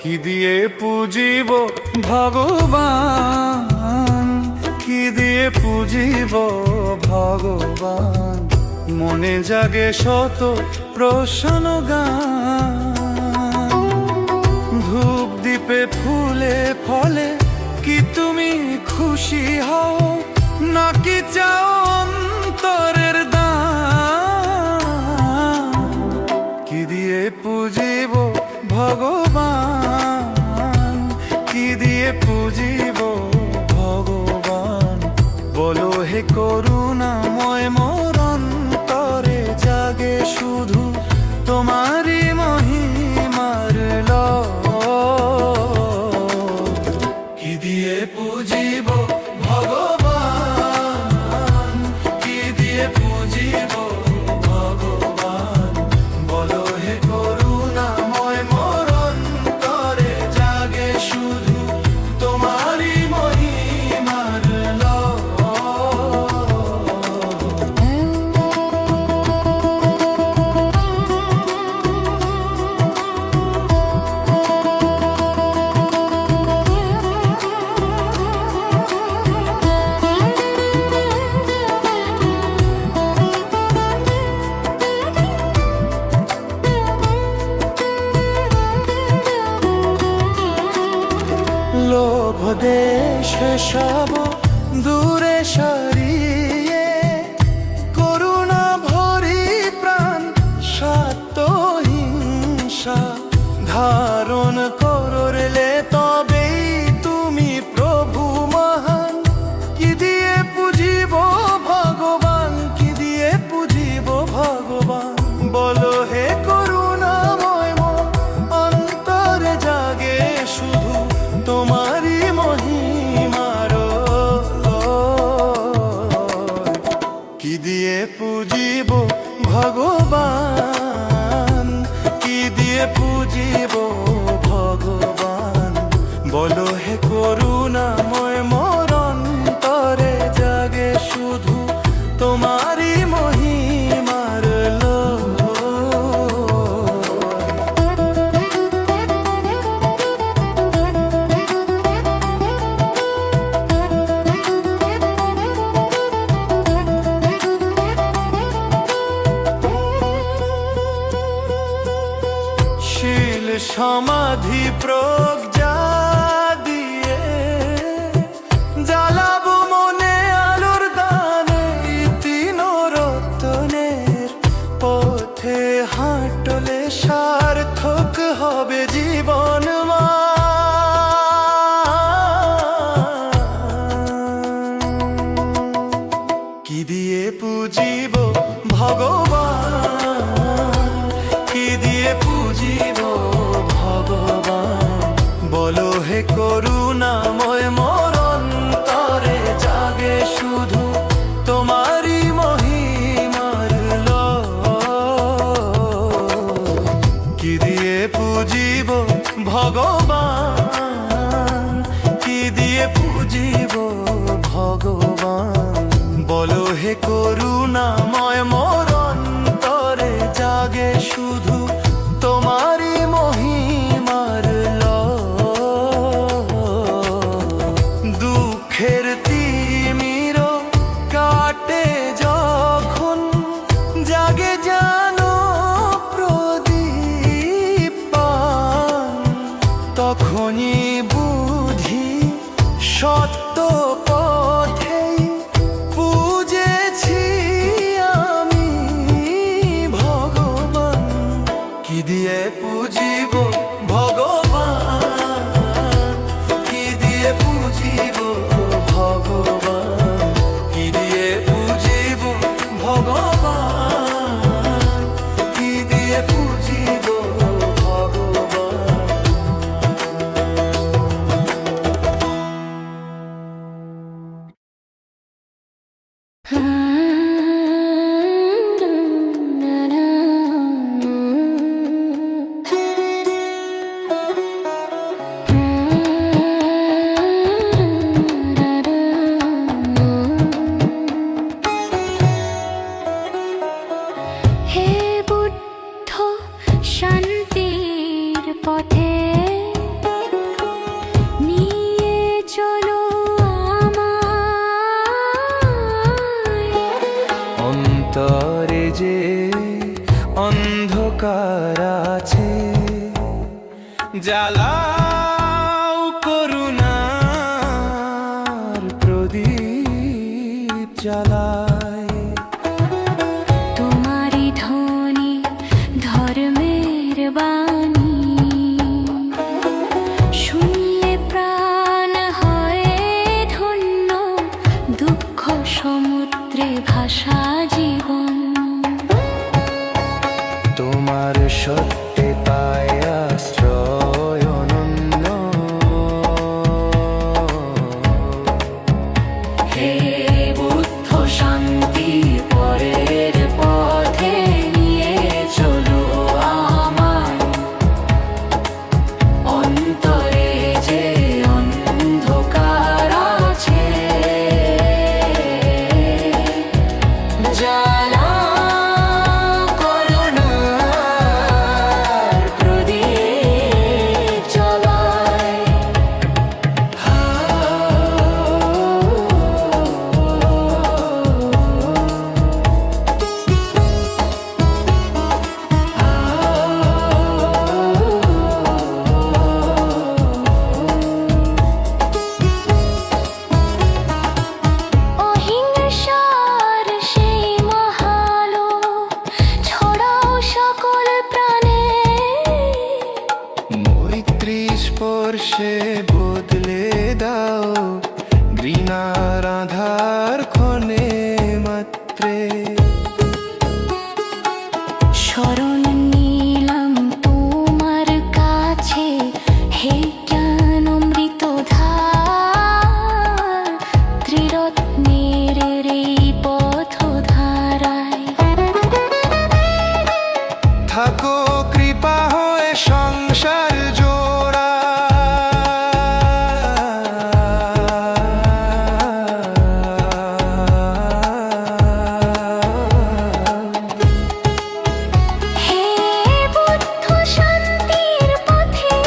কি দিয়ে পুজিব ভগবান, কি দিয়ে পুজিব ভগবান, মনে জাগে শত প্রশ্ন গান। ধূপ দীপে ফুলে ফলে কি তুমি খুশি হও, নাকি চাও অন্তরের দান? কি দিয়ে পুজিব ভগবান, কি দিয়ে পুজিব ভগবান, বলো হে করুণাময় মোর অন্তরে জাগে শুধু তোমারই মহিমার লয়। কি দিয়ে পুজিব ভগবান, কি দিয়ে পুজিব ভগবান, বলো হে করুণাময় মোর অন্তরে জাগে শুধু তোমারই মহিমার লয়। লোভ দেশ সব দূরে সরিয়ে, করুণা ভরি প্রাণ সত্য হিংসা ধারণ করলে তবেই তুমি প্রভু মহান। কি দিয়ে পুজিব ভগবান, কি দিয়ে পুজিব ভগবান, বলো হে করুণাময় মোর অন্তরে জাগে শুধু তোমারই মহিমার লয়। কি দিয়ে পুজিব ভগবান, কি দিয়ে পুজিব ভগবান, বলো হে করুণাময় মোর অন্তরে জাগে শুধু তোমারই মহিমার লয়। শীল সমাধি প্রজ্ঞা দিয়ে জ্বালাবো মনে আলোর দানে, তিন রত্নের পথে হাঁটলে সার্থক হবে জীবন মান। কি দিয়ে পুজিব ভগবান, কি দিয়ে পুজিব ভগবান, বলো হে করুণাময় মোর অন্তরে জাগে শুধু তোমারই মহিমার লয়। কি দিয়ে পুজিব ভগবান, কি দিয়ে পুজিব ভগবান, বলো হে করুণাময় মোর অন্তরে জাগে শুধু তোমারই মহিমার লয়। দুঃখের তিমির কাটে যখন জাগে জানো প্রদীপ পান, তখনই বুঝি সত্য পথেই পুজেছি আমি ভগবান। কি দিয়ে পুজিব ভগবান, কি দিয়ে পুজিব ভগবান, কি দিয়ে পুজিব ভগবান, কি দিয়ে পুজিব ভগবান। হে বুদ্ধ শান্তির পথে অন্ধকার আছে, জ্বালাও করুণার প্রদীপ জ্বালায়। তোমারি ধ্বনি ধর্মের বাণী, শুনলে প্রাণ হয় ধন্য, দুঃখ সমুদ্রে ভাসা জীবন। তোমার সত্যে পায় আশ্রয় অনন্য, হে বুদ্ধ শান্তি পরের পথে নিয়ে চলো আমায়, অন্তরে যে অন্ধকার আছে, জ্বালাও করুণার প্রদীপ জ্বালায়। অহিংসার সেই মহালো ছড়াও সকল প্রাণে, মৈত্রী স্পর্শে বদলে দাও ঘৃণার আধার ক্ষণে মাত্রে। শরণ নিলাম তোমার কাছে, হে জ্ঞান অমৃত ধার, ত্রিরত্নের এই পথ ধারায়। থাকো কৃপা হয়ে সংসার জোড়া, হে বুদ্ধ শান্তির পথে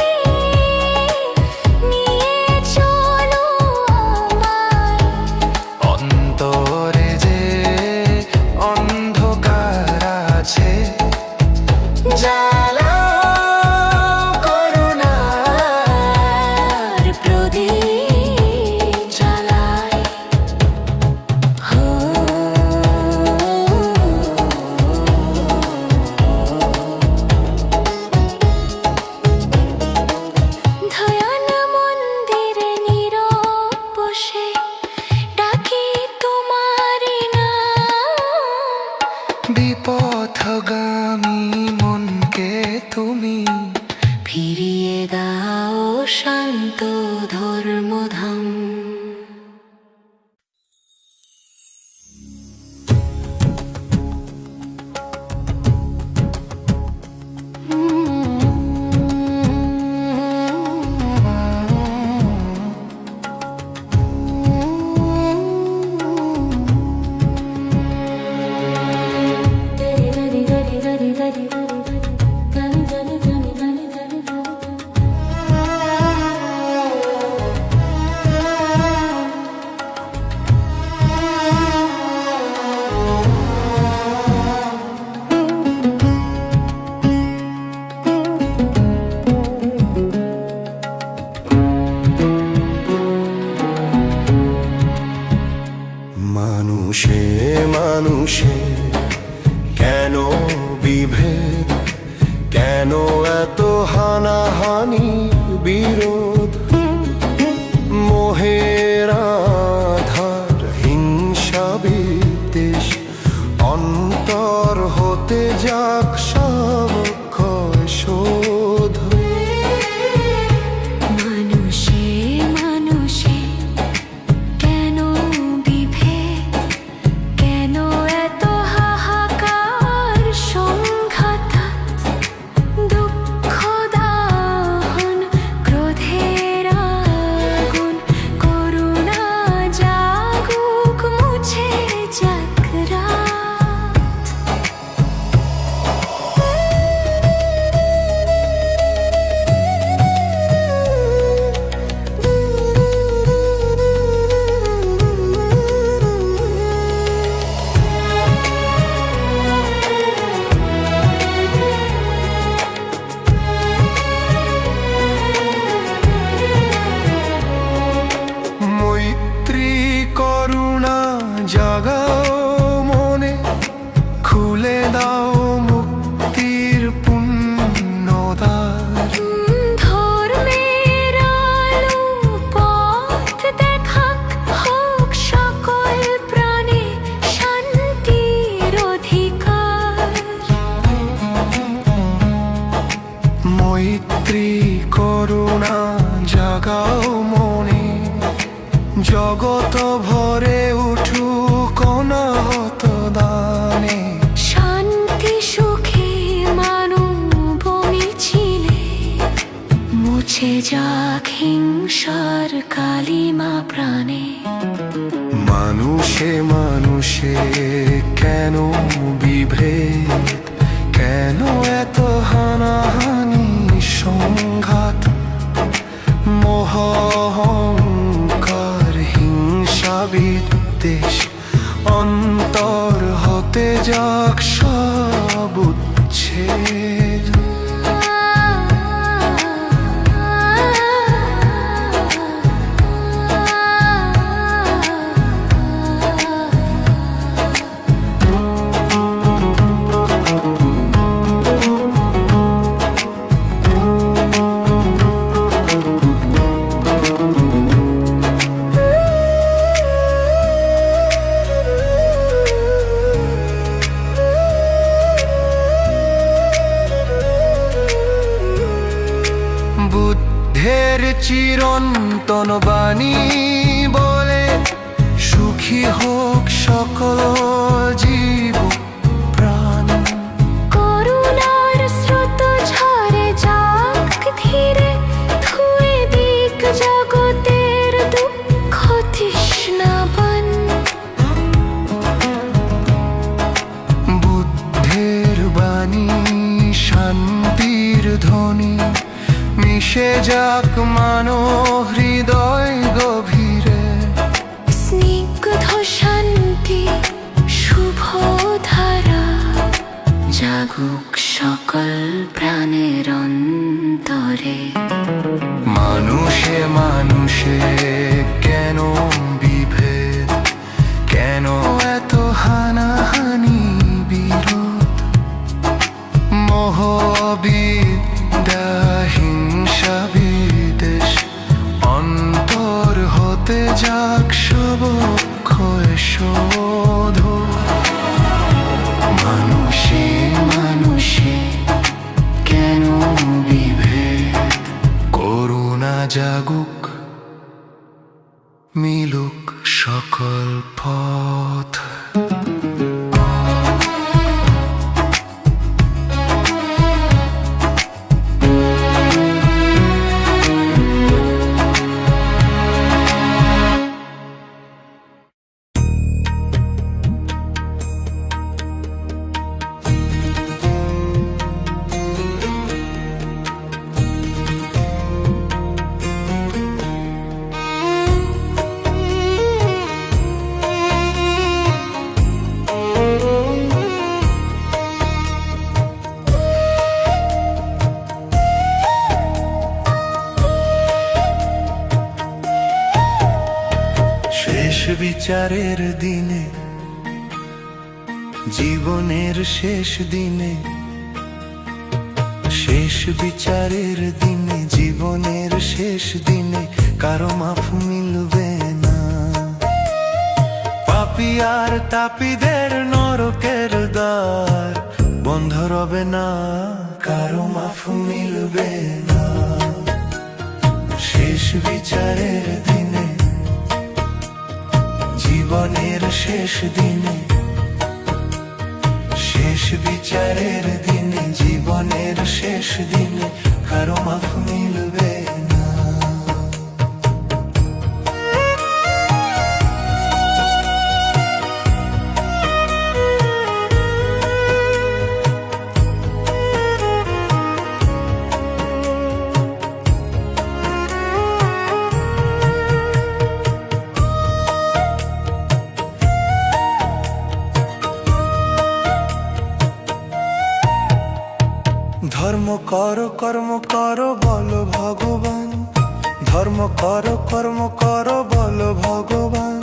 নিয়ে চলো আমায়, অন্তরে যে অন্ধকার আছে, জ্বালাও করুণার প্রদীপ জ্বালায়। ধ্যান মন্দিরে নীরব বসে ডাকি তোমারি নাম, বিপথগামী মনকে তুমি ফিরিয়ে দাও শান্ত ধর্মধাম। মানুষে মানুষে কেন বিভেদ, কেন এত হানাহানি বিরোধ, মোহের আধার হিংসা বিদ্বেষ, অন্তর হতে যাক সব ক্ষয় শোধ। মানুষে মানুষে কেন বিভেদ, কেন এত হাহাকার সংঘাত, দুঃখ দাহন ক্রোধে মৈত্রী করুণা জাগাও মনে, জগত ভরে উঠুক অনাহত দানে। শান্তি সুখে মানব মিছিলে মুছে যাক হিংসার কালিমা প্রাণে। মানুষে মানুষে কেন বিভেদ, কেন এত হানাহানি সংঘাত, মোহ অহংকার হিংসা বিদ্বেষ, অন্তর হতে যাক সব উচ্ছেদ। বুদ্ধের চিরন্তন বাণী বলে, সুখী হোক সকল জীব প্রাণ। করুণার স্রোত ঝরে যাক ধীরে, ধুয়ে দিক জগতের দুঃখ তৃষ্ণাবান। বুদ্ধের বাণী শান্তির ধ্বনি, মিশে যাক মানো হৃদয় গভীরে। স্নিগ্ধ শান্তি শুভ ধারা জাগুক সকল প্রাণের অন্তরে। মানুষে মানুষে কেন বিভেদ, কেন এত হানাহানি বিরোধ, মোহ বিদ্যা হিংসা বিদ্বেষ, অন্তর হতে যাক সব ক্ষয় শোধ। মানুষে মানুষে কেন বিভেদ, করুণা জাগুক মিলুক সকল পথ। শেষ বিচারের দিনে, জীবনের শেষ দিনে, শেষ বিচারের দিনে, জীবনের শেষ দিনে কারো মাফ মিলবে না। পাপী আর তাপীদের নরকের দ্বার বন্ধ রবে না, কারো মাফ মিলবে না। শেষ বিচারের দিনে, জীবনের শেষ দিনে, শেষ বিচারের দিনে, জীবনের শেষ দিনে কারো মাফ মিলবে না। ধর্ম করো কর্ম করো বলো ভগবান, ধর্ম করো কর্ম করো বলো ভগবান।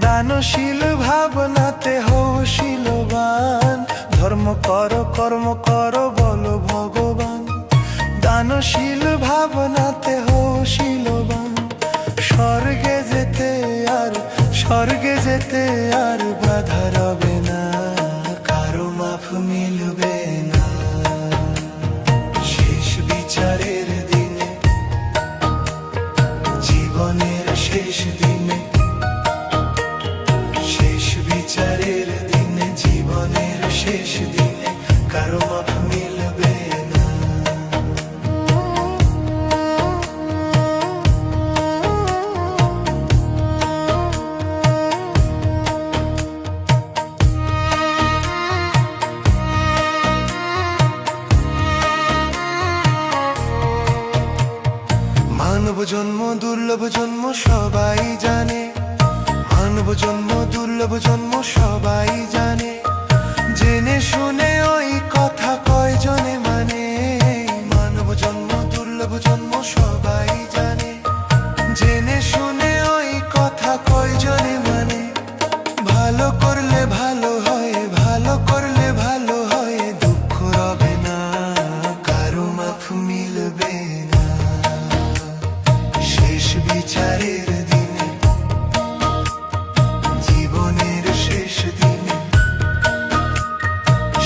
দানশীল ভাবনাতে হও শীলবান, ধর্ম করো কর্ম করো বলো ভগবান। দানশীল ভাবনাতে হও শীলবান। স্বর্গে যেতে আর স্বর্গে যেতে আর বাধা রবে না, কারো মাফ মিলবে না। শেষ বিচারের জন্ম দুর্লভ জন্ম সবাই জানে, মানব জন্ম দুর্লভ জন্ম সবাই জানে, জেনে শুনে ওই কথা কয়জনে মানে। মানব জন্ম দুর্লভ জন্ম সবাই জানে, জেনে শুনে ওই কথা কয়জনে মানে। ভালো করলে ভালো হয়, ভালো করলে ভালো হয়, দুঃখ রবে না, কারো মাফ মিলবে না। শেষ বিচারের দিনে, জীবনের শেষ দিনে,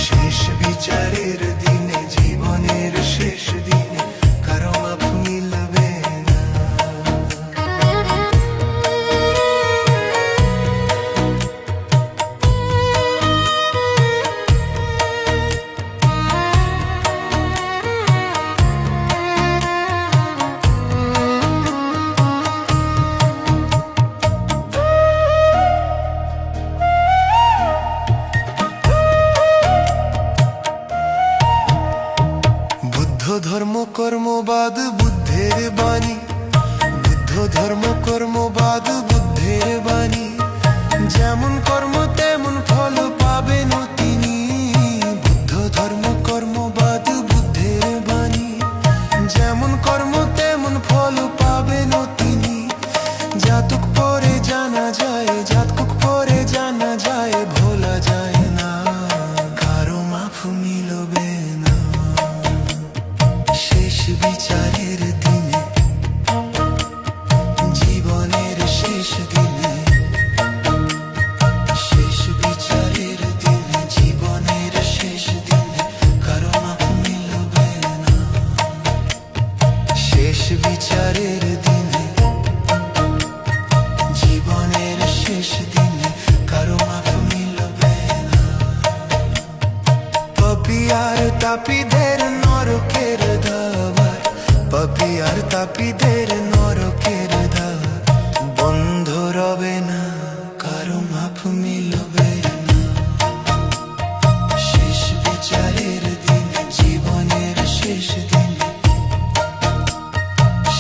শেষ বিচারের দিনে, জীবনের শেষ দিনে, কারো মাফ মিলবে না। ধর্ম কর্মবাদ বুদ্ধের বাণী, বুদ্ধ ধর্ম কর্মবাদ বুদ্ধের বাণী, যেমন কর্ম তেমন ফল পাবেন তিনি। বুদ্ধ ধর্ম কর্মবাদ বুদ্ধের বাণী, যেমন কর্ম তেমন ফল পাবেন তিনি। জাতক পরে জানা যায়, জাতক পরে জানা যায়, ভোলা যায় না, কারো মাফ মিলবে না। শেষ বিচারের দিনে, জীবনের শেষ দিনে, শেষ বিচারের দিনে, জীবনের শেষ দিনে, কারো মাফ মিলবে না। শেষ বিচারের দিনে, জীবনের শেষ দিনে, কারো মাফ মিলবে না। পাপী আর তাপীদের নরকের দাবার, পাপী আর তাপীদের নরকের দ্বার, বন্ধ রবে না, কারো মাফ মিলবে না। শেষ বিচারের দিনে, জীবনের শেষ দিনে,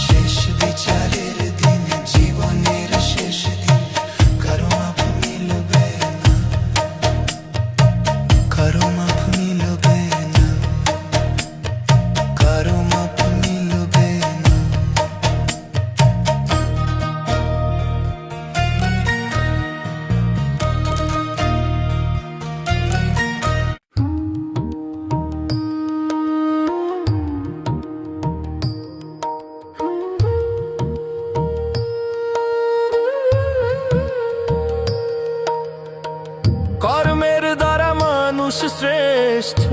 শেষ বিচারের দিনে, জীবনের শেষ দিনে, কারো মাফ মিলবে না, কারো মাফ মিলবে না, কারো মাফ মিলবে না। কর্মের দ্বারা মানুষ শ্রেষ্ঠ,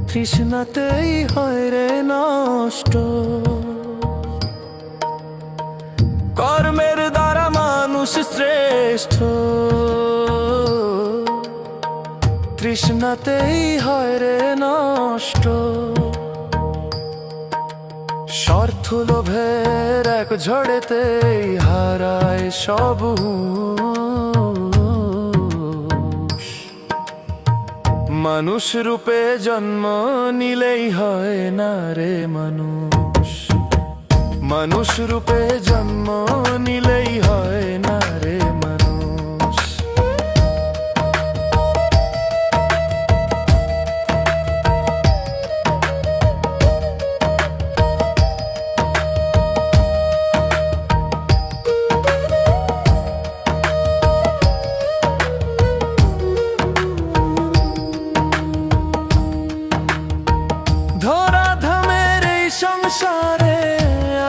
তৃষ্ণাতেই হয় রে নষ্ট। কর্মের দ্বারা মানুষ শ্রেষ্ঠ, তৃষ্ণাতেই হয় রে নষ্ট। স্বার্থ লোভের এক ঝড়েতেই হারায় সব হুঁশ। মানুষ রূপে জন্ম নিলেই হয় না রে মানুষ, মানুষ রূপে জন্ম নিলেই হয় না রে মানুষ। ধরাধামের এই সংসারে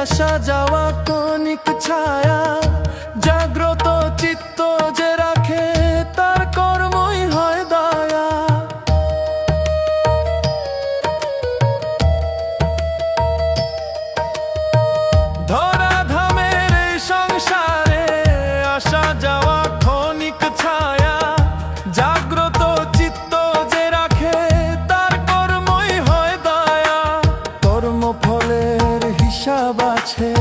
আসা যাওয়া কণিক ছায়া, জাগ্রত চিত্ত যে রাখে তার কর্মই হয় দয়া। ধরাধামের এই সংসারে আসা যাওয়া ক্ষণিক ছায়া, জাগ্রত চিত্ত যে রাখে তার কর্মই হয় দয়া। কর্মফলের হিসাব আছে,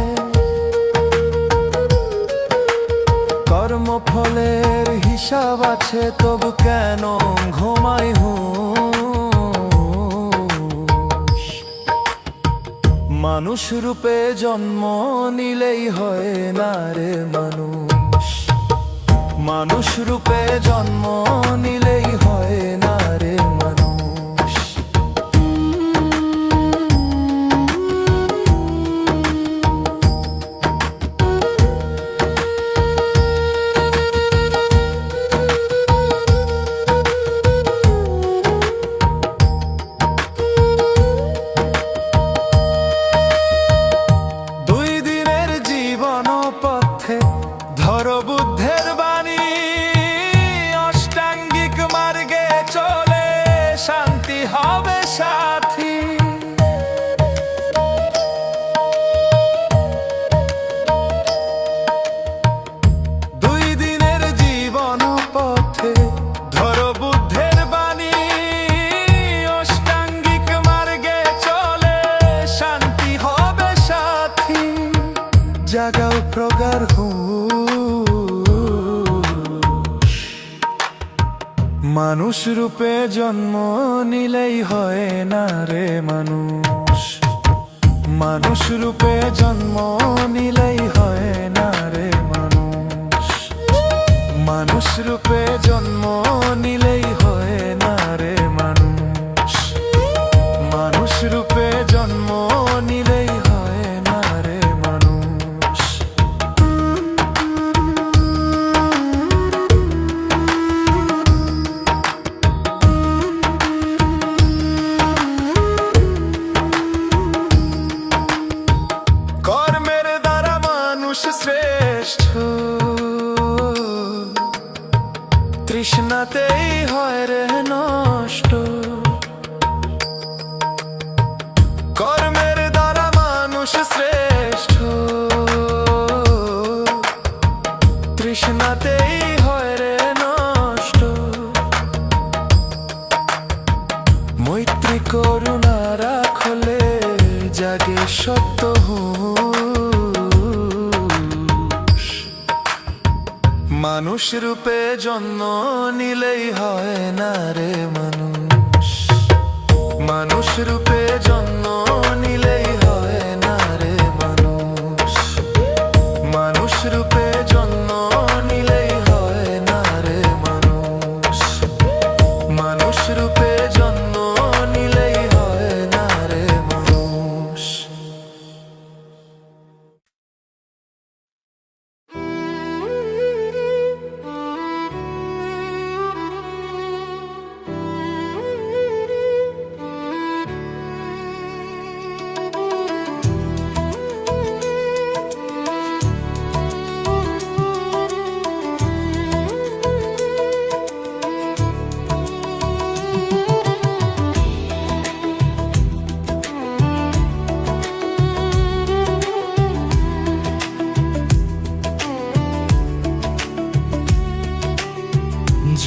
মানুষ রূপে জন্ম নিলেই হয় না রে মানুষ, মানুষ রূপে জন্ম নিলেই হয় না রে মানুষ। দুই দিনের জীবন পথে ধরো বুদ্ধের বাণী, অষ্টাঙ্গিক মার্গে চলে শান্তি হবে সাথী। দুই দিনের জীবন পথে ধরো বুদ্ধের বাণী, অষ্টাঙ্গিক মার্গে চলে শান্তি হবে সাথী। জাগাও প্রগার মানুষ রূপে জন্ম নিলেই হয় না রে মানুষ, মানুষ রূপে জন্ম নিলেই হয় না রে মানুষ, মানুষ রূপে জন্ম নিলেই হয় না রে মানুষ, মানুষ রূপে জন্ম নিলেই হয় না রে মানুষ। কর্মের দ্বারা মানুষ শ্রেষ্ঠ, তৃষ্ণাতেই হয় রে নষ্ট। কর্মের দ্বারা মানুষ শ্রেষ্ঠ, তৃষ্ণাতেই হয় রে নষ্ট। মৈত্রী করুণা রাখলে জাগে সত্য হুঁশ। মানুষ রূপে জন্ম নিলেই হয় না রে মানুষ, মানুষ রূপে জন্ম নিলেই হয় না রে মানুষ, মানুষ রূপে জন্ম নিলেই হয় না রে মানুষ, মানুষ রূপে জন্ম নিলেই হয় না রে মানুষ।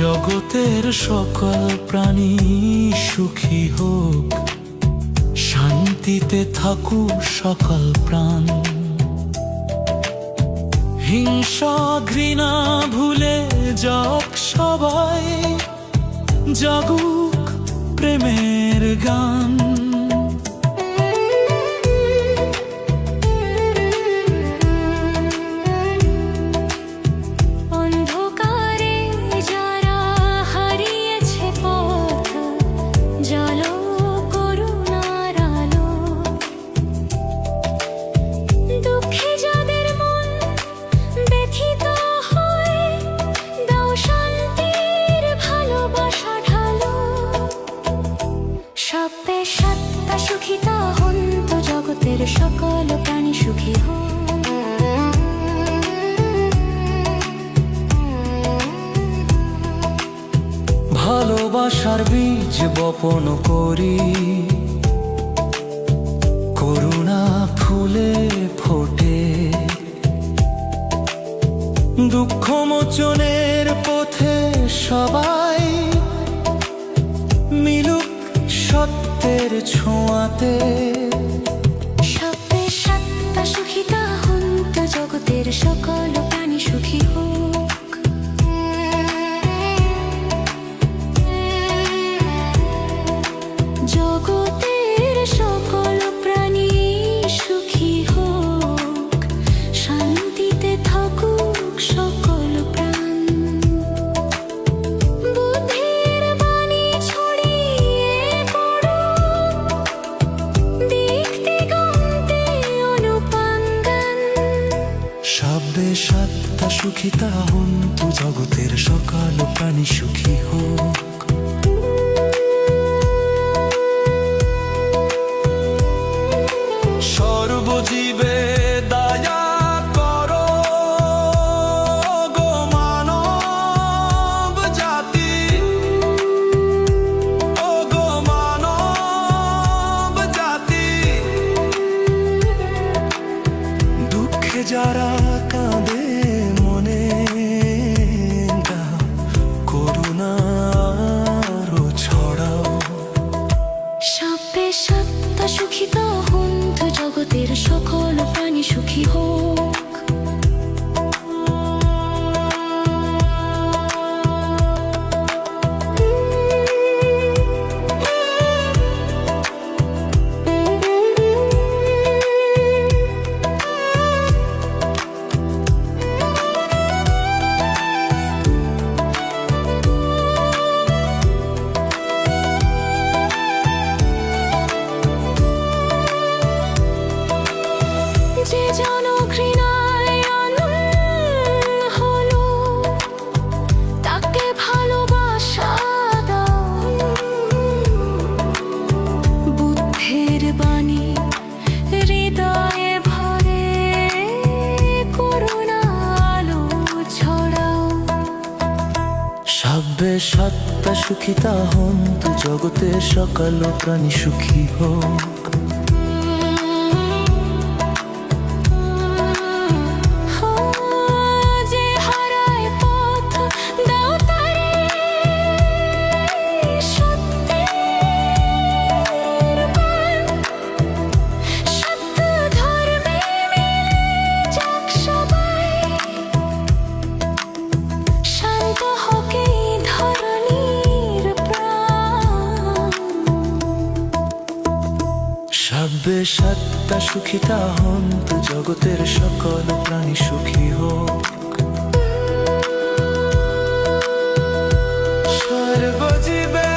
জগতের সকল প্রাণী সুখী হোক, শান্তিতে থাকুক সকল প্রাণ। হিংসা ঘৃণা ভুলে যাক সবাই, জাগুক প্রেমের গান। সকল প্রাণী সুখী হোক। ভালোবাসার বীজ বপন করি, করুণা ফুলে ফোটে। দুঃখ মোচনের পথে সবাই মিলুক সত্যের ছোঁয়াতে। জগতের সকল প্রাণী সুখী হোক। জগতের সকল প্রাণী সুখী সুখিতা হন্তু জগতের সকল প্রাণী সুখী হোক। সর্বজীবে দয়া করো গো মানব জাতি, ও গো মানব জাতি। দুঃখে যারা কাঁদে মনে করুণার ছড়াও। সব্যে সত্তা সুখিত হন্তু জগতের সকল প্রাণী সুখী হোক। যে জনঘৃণায় অনন্য হলো তাকে ভালোবাসা দাও। বুদ্ধের বাণী হৃদয়ে ভরে করুণা আলো ছড়াও। সব্যে সত্তা সুখিতা হন্তু জগতের সকল প্রাণী সুখী হোক। যে হারায় পথ দাও তারে সত্যের বাণ। সত্য ধর্মে মিলে যাক সবাই, শান্ত হোক এই ধরণীর প্রাণ। সব্যে সত্তা সুখিতা হন্তু জগতের সকল প্রাণী সুখী হোক। সর্বজীবে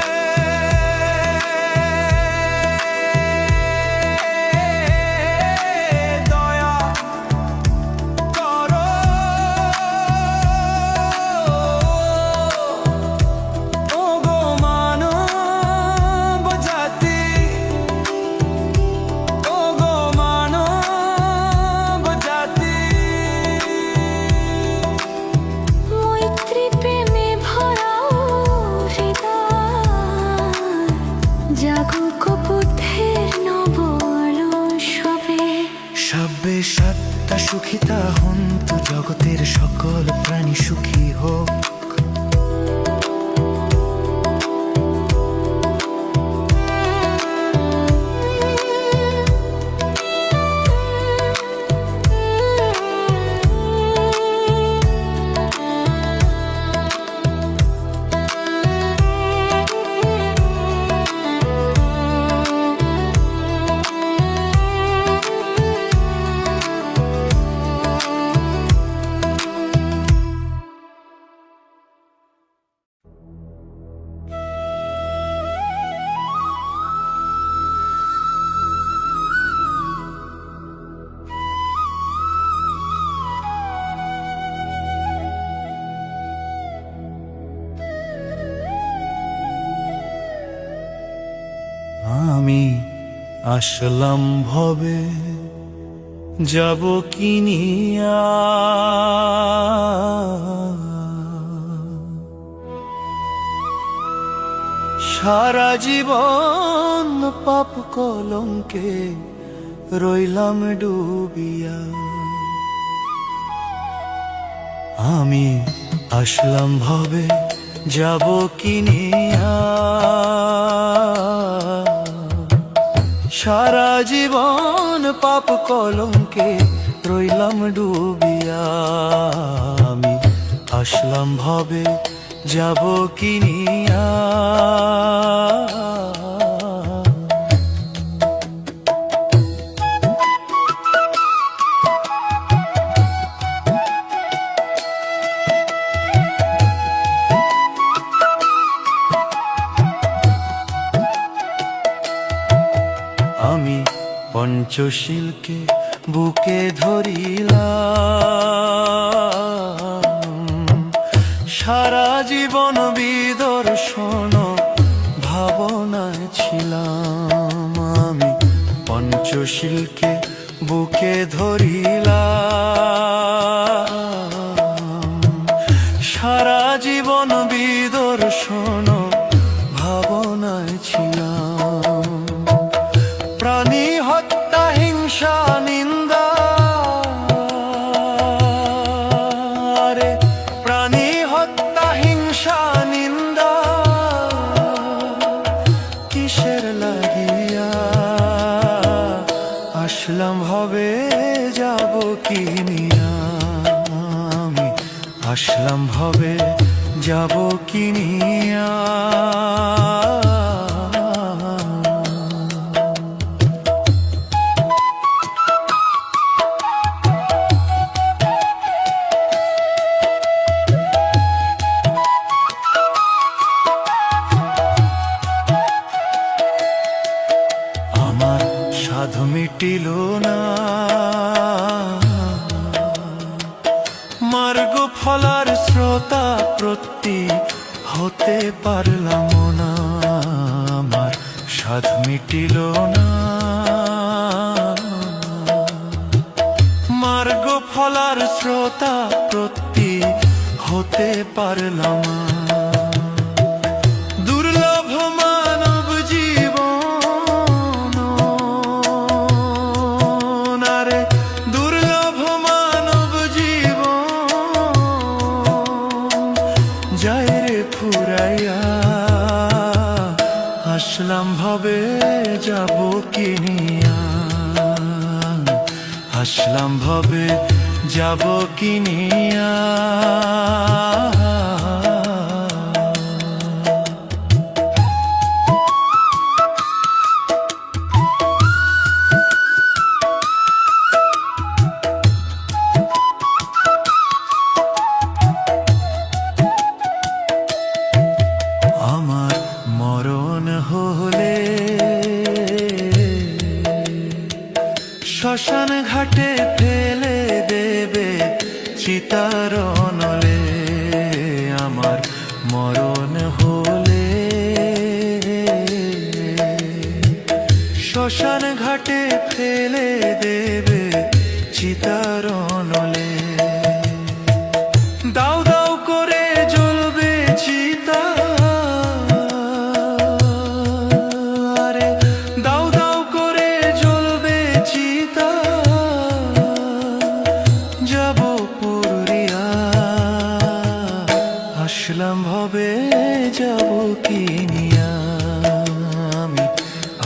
দয়া করো ও গো মানব জাতি, ও গো মানব জাতি। মৈত্রী প্রেমে ভরাও হৃদয়, জাগুক বুদ্ধের নবল সবে। সব্যে সত্তা সুখিতা হন্তু জগতের সকল প্রাণী সুখী হোক। আমি আসলাম ভবে যাব কিনিয়া, সারা জীবন পাপ কলঙ্কে রইলাম ডুবিয়া। আমি আসলাম ভবে যাব কিনিয়া, সারা জীবন পাপ কলঙ্কে রইলাম ডুবিয়া। আমি আসলাম ভবে যাব কিনিয়া, আমি পঞ্চশীলকে বুকে ধরিলাম, সারা জীবন বিদর্শন ভাবনায় ছিলাম আমি, পঞ্চশীলকে বুকে ধরিলাম। সারা জীবন বিদর্শন ভাবনায় ছিলাম। প্রাণী হত্যা, হিংসা, নিন্দা, রে প্রাণী হত্যা, হিংসা, নিন্দা কিসের লাগিয়া? আসলাম ভবে যাব কিনিয়া আমি, আসলাম ভবে যাব কিনিয়া। আমার সাধ মিটিল না, মার্গ ফলার শ্রোতা প্রতি হতে পারলাম না। আমার সাধ মিটিল না, মার্গ ফলার শ্রোতা প্রতি হতে পারলাম না। দুর্লভ মানব জীবন, আরে দুর্লভ মানব জীবন যায় রে ফুরাইয়া। আসলাম ভবে যাব কিনিয়া, আসলাম ভবে যাব কিনিয়া। আমার মরণ হলে শ্মশান ঘাটে ফেলে দেবে চিতার নলে। আমার মরণ হলে শ্মশান ঘাটে ফেলে দেবে চিতার নলে। দাউ দাউ করে জ্বলবে চিতা, আরে দাউ দাউ করে জ্বলবে চিতা। যাব পুরিয়া, আসলাম ভবে যাব কিনিয়া আমি,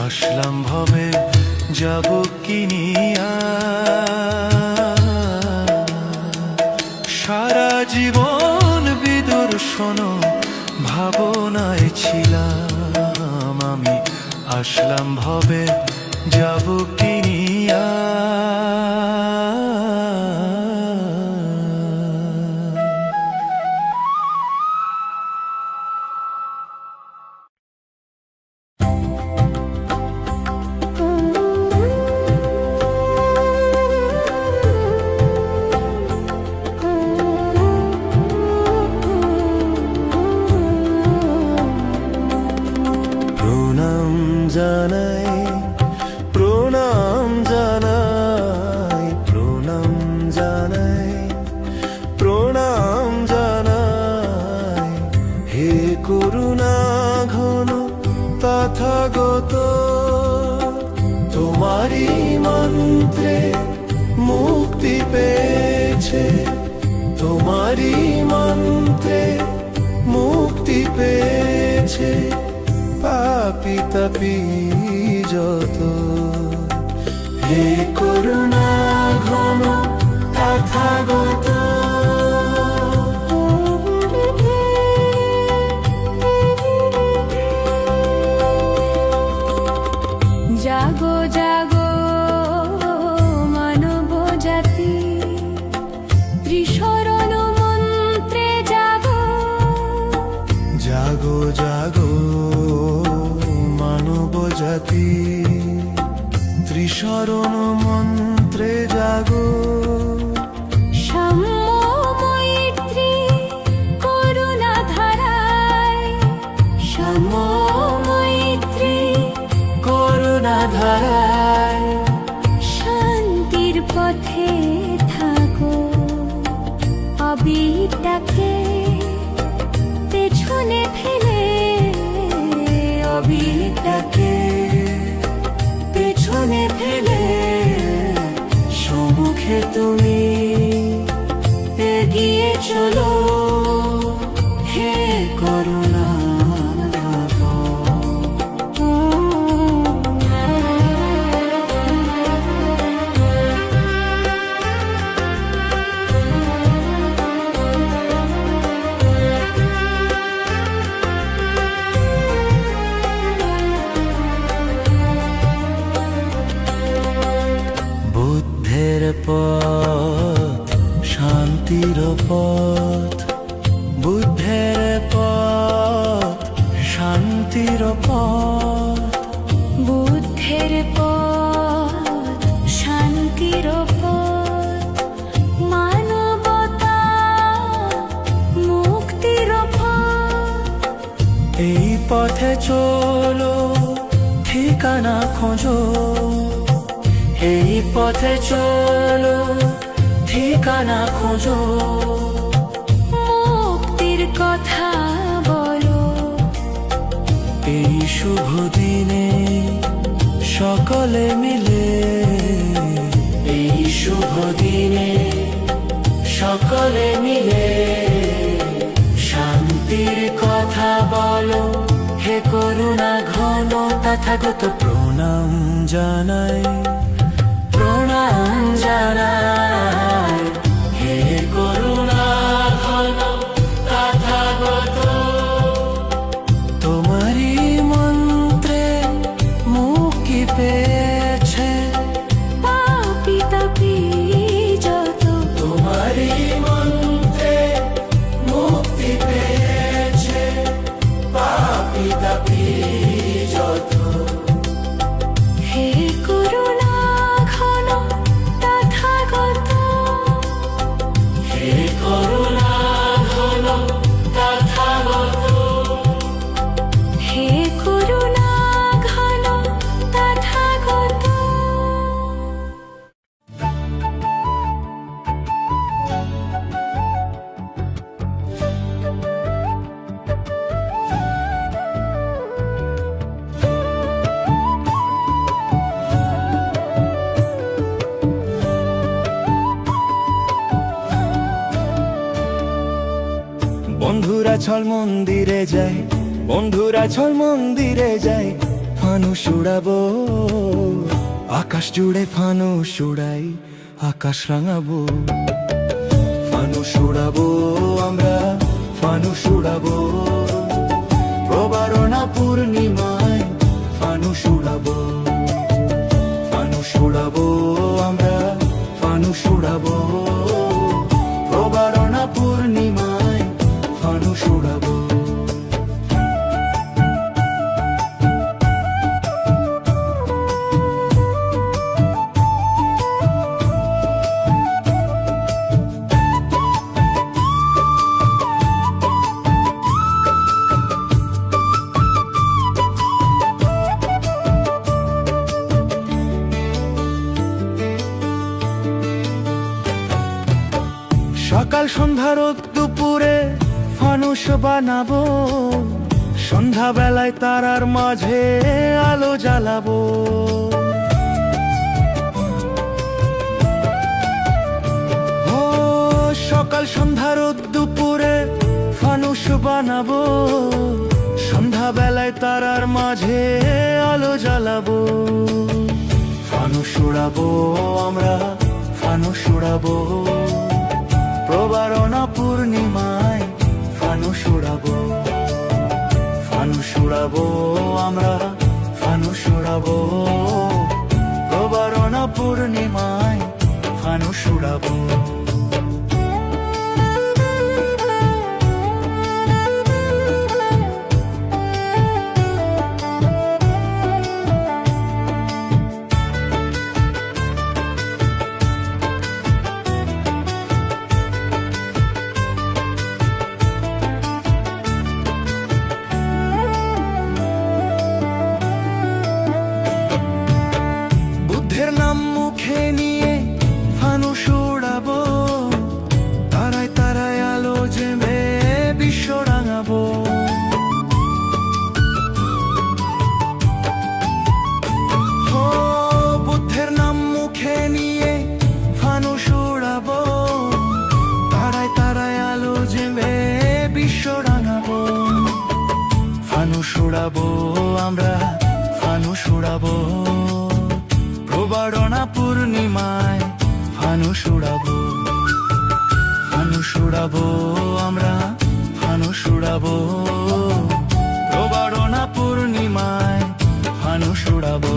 আসলাম ভবে যাব কিনিয়া। সারা জীবন বিদর্শন ভাবনায় ছিলাম আমি, আসলাম ভবে যাব কিনিয়া। প্রণাম জানাই, প্রণাম জানাই, প্রণাম জানাই, প্রণাম জানাই। হে করুণা ঘন তথাগত, তোমারই মন্ত্রে মুক্তি পেয়েছে, তোমারই মন্ত্রে মুক্তি পেয়েছে পাপী তাপী যত। হে করুণা ঘন তথাগত, জাগো জাগো মানব জাতি, ত্রিশরণ মন্ত্রে জাগো। জাগো জাগো মানব জাতি, ত্রিশরণ মন্ত্রে জাগো। সাম্য মৈত্রী করুণা ধারায় শান্তির পথে থাকো, আবিরটাকে পেছনে ফেলে, আবিরটাকে পেছনে ফেলে সম্মুখে তুমি এগিয়ে চলো হে করুণা। বুদ্ধের পথ শান্তির পথ, বুদ্ধের পথ শান্তির পথ, বুদ্ধের পথ শান্তির পথ, মানবতা মুক্তির পথ। এই পথে চলো ঠিকানা খোঁজো, এই পথে চলো ঠিকানা খোঁজো, মুক্তির কথা বলো, এই শুভ দিনে সকলে মিলে, এই শুভ দিনে সকলে মিলে শান্তির কথা বলো হে করুণা ঘন। তথাগত প্রণাম জানাই, প্রণাম জানাই হে করুণা ঘন তথাগত। তোমারই মন্ত্রে মুক্তি পেয়েছে পাপী তাপী যত, তোমারই মন্ত্রে মুক্তি পেয়েছে পাপী তাপী যত। হে করুণা ঘন তথাগত, হে করুণা ঘন তথাগত, হে করুণা ঘন তথাগত। বন্ধুরা ছল মন্দিরে যায়, বন্ধুরা ছল মন্দিরে যায়, ফানুস উড়াবো আকাশ জুড়ে, ফানুস উড়াই আকাশ রাঙাবো, ফানুস উড়াবো আমরা, ফানুস উড়াবো প্রবারণা পূর্ণিমায়, ফানুস উড়াবো, ফানুস উড়াবো আমরা, ফানুস উড়াবো প্রবারণা পূর্ণিমায়, ফানুস উড়াবো। সকাল সন্ধ্যা রোদ দুপুরে ফানুস বানাবো, সন্ধ্যা বেলায় তারার মাঝে আলো জ্বালাবো, ও সকাল সন্ধ্যা রোদ দুপুরে ফানুস বানাবো, সন্ধ্যা বেলায় তারার মাঝে আলো জ্বালাবো, ফানুস উড়াবো আমরা, ফানুস উড়াবো প্রবারণা পূর্ণিমায়, ফানুস উড়াবো, ফানুস উড়াবো আমরা, ফানুস উড়াবো প্রবারণা পূর্ণিমায়, ফানুস উড়াবো। উড়াবো প্রবারণা পূর্ণিমায় ফানুস উড়াবো ফানুস উড়াবো আমরা ফানুস উড়াবো প্রবারণা পূর্ণিমায় ফানুস উড়াবো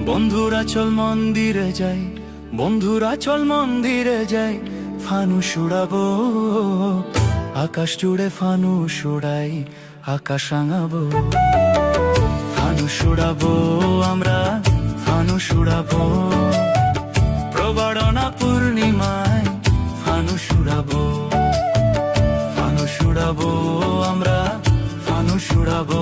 বন্ধুরা চল মন্দিরে যাই বন্ধুরা চল মন্দিরে যাই ফানুস উড়াবো আকাশ জুড়ে ফানুস উড়াই আকাশ রাঙাবো ফানুস উড়াবো আমরা ফানুস উড়াবো প্রবারণা পূর্ণিমায় ফানুস উড়াবো ফানুস উড়াবো আমরা ফানুস উড়াবো